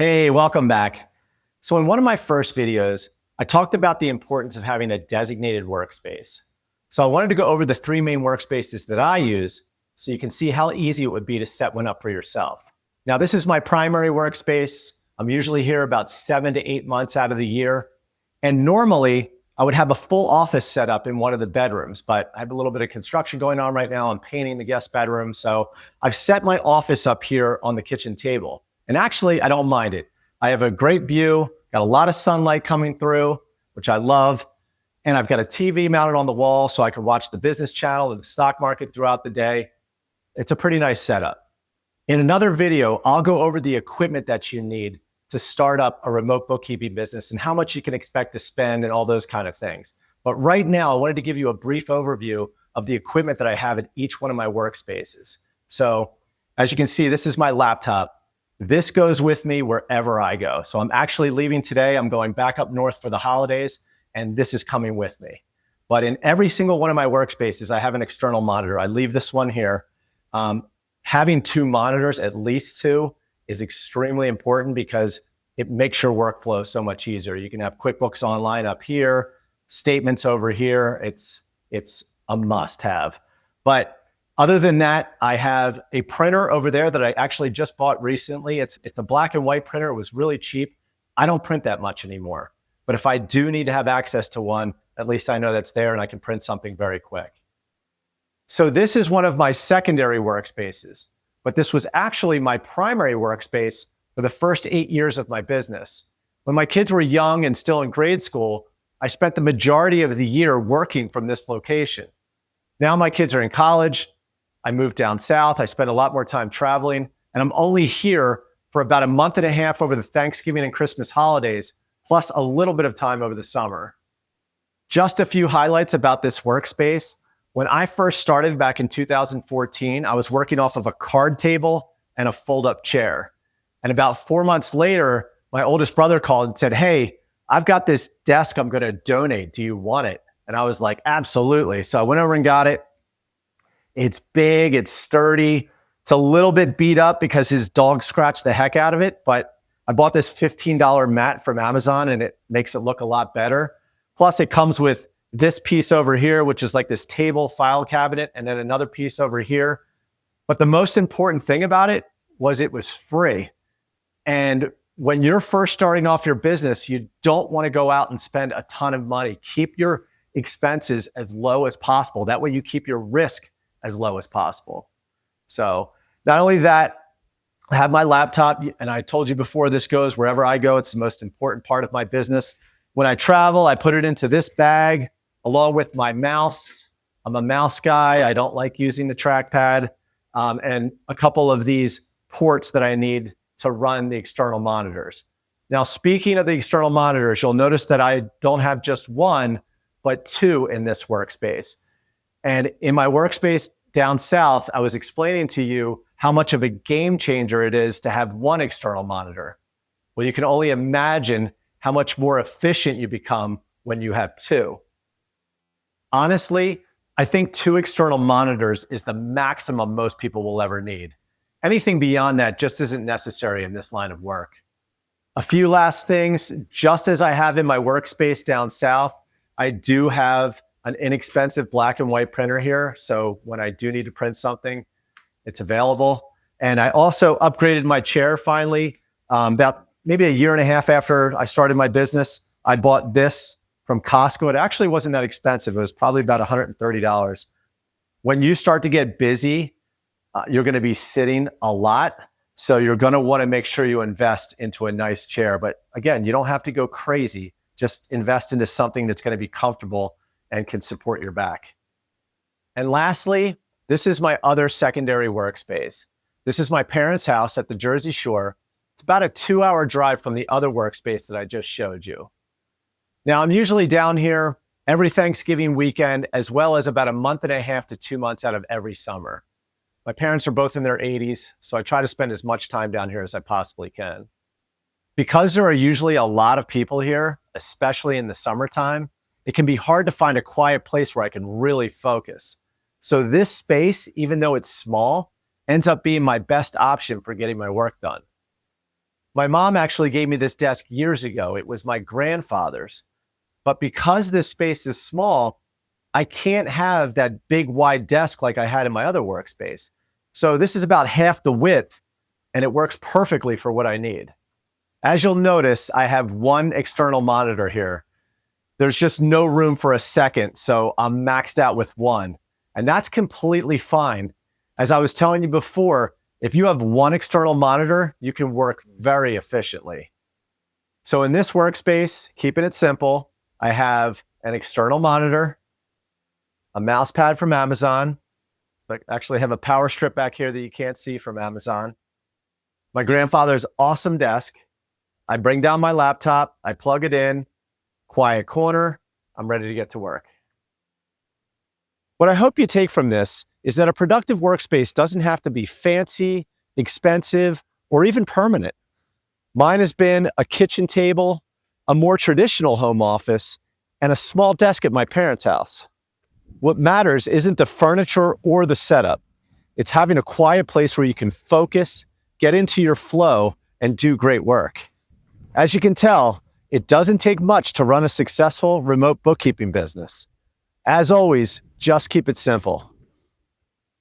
Hey, welcome back. So in one of my first videos, I talked about the importance of having a designated workspace. So I wanted to go over the three main workspaces that I use so you can see how easy it would be to set one up for yourself. Now, this is my primary workspace. I'm usually here about 7 to 8 months out of the year. And normally I would have a full office set up in one of the bedrooms, but I have a little bit of construction going on right now. I'm painting the guest bedroom. So I've set my office up here on the kitchen table. And actually, I don't mind it. I have a great view, got a lot of sunlight coming through, which I love. And I've got a TV mounted on the wall so I can watch the business channel and the stock market throughout the day. It's a pretty nice setup. In another video, I'll go over the equipment that you need to start up a remote bookkeeping business and how much you can expect to spend and all those kind of things. But right now, I wanted to give you a brief overview of the equipment that I have at each one of my workspaces. So as you can see, this is my laptop. This goes with me wherever I go. So I'm actually leaving today. I'm going back up north for the holidays, and this is coming with me. But in every single one of my workspaces, I have an external monitor. I leave this one here. Having two monitors, at least two, is extremely important because it makes your workflow so much easier. You can have QuickBooks Online up here, statements over here. It's a must-have. But other than that, I have a printer over there that I actually just bought recently. It's a black and white printer. It was really cheap. I don't print that much anymore. But if I do need to have access to one, at least I know that's there and I can print something very quick. So this is one of my secondary workspaces, but this was actually my primary workspace for the first 8 years of my business. When my kids were young and still in grade school, I spent the majority of the year working from this location. Now my kids are in college. I moved down south. I spent a lot more time traveling, and I'm only here for about a month and a half over the Thanksgiving and Christmas holidays, plus a little bit of time over the summer. Just a few highlights about this workspace. When I first started back in 2014, I was working off of a card table and a fold-up chair. And about 4 months later, my oldest brother called and said, "Hey, I've got this desk I'm going to donate. Do you want it?" And I was like, "Absolutely." So I went over and got it. It's big, it's sturdy. It's a little bit beat up because his dog scratched the heck out of it, but I bought this $15 mat from Amazon and it makes it look a lot better. Plus it comes with this piece over here, which is like this table file cabinet, and then another piece over here. But the most important thing about it was free. And when you're first starting off your business, you don't want to go out and spend a ton of money. Keep your expenses as low as possible. That way you keep your risk as low as possible. So not only that, I have my laptop, and I told you before, this goes wherever I go. It's the most important part of my business. When I travel, I put it into this bag along with my mouse. I'm a mouse guy. I don't like using the trackpad, and a couple of these ports that I need to run the external monitors. Now, speaking of the external monitors, you'll notice that I don't have just one, but two in this workspace. And in my workspace down south, I was explaining to you how much of a game changer it is to have one external monitor. Well, you can only imagine how much more efficient you become when you have two. Honestly, I think two external monitors is the maximum most people will ever need. Anything beyond that just isn't necessary in this line of work. A few last things, just as I have in my workspace down south, I do have an inexpensive black and white printer here. So when I do need to print something, it's available. And I also upgraded my chair finally. About maybe a year and a half after I started my business, I bought this from Costco. It actually wasn't that expensive. It was probably about $130. When you start to get busy, you're going to be sitting a lot. So you're going to want to make sure you invest into a nice chair. But again, you don't have to go crazy. Just invest into something that's going to be comfortable and can support your back. And lastly, this is my other secondary workspace. This is my parents' house at the Jersey Shore. It's about a 2-hour drive from the other workspace that I just showed you. Now, I'm usually down here every Thanksgiving weekend, as well as about a month and a half to 2 months out of every summer. My parents are both in their 80s, so I try to spend as much time down here as I possibly can. Because there are usually a lot of people here, especially in the summertime, it can be hard to find a quiet place where I can really focus. So this space, even though it's small, ends up being my best option for getting my work done. My mom actually gave me this desk years ago. It was my grandfather's. But because this space is small, I can't have that big wide desk like I had in my other workspace. So this is about half the width, and it works perfectly for what I need. As you'll notice, I have one external monitor here. There's just no room for a second, so I'm maxed out with one. And that's completely fine. As I was telling you before, if you have one external monitor, you can work very efficiently. So in this workspace, keeping it simple, I have an external monitor, a mouse pad from Amazon. I actually have a power strip back here that you can't see from Amazon. My grandfather's awesome desk. I bring down my laptop, I plug it in, quiet corner, I'm ready to get to work. What I hope you take from this is that a productive workspace doesn't have to be fancy, expensive, or even permanent. Mine has been a kitchen table, a more traditional home office, and a small desk at my parents' house. What matters isn't the furniture or the setup. It's having a quiet place where you can focus, get into your flow, and do great work. As you can tell, it doesn't take much to run a successful remote bookkeeping business. As always, just keep it simple.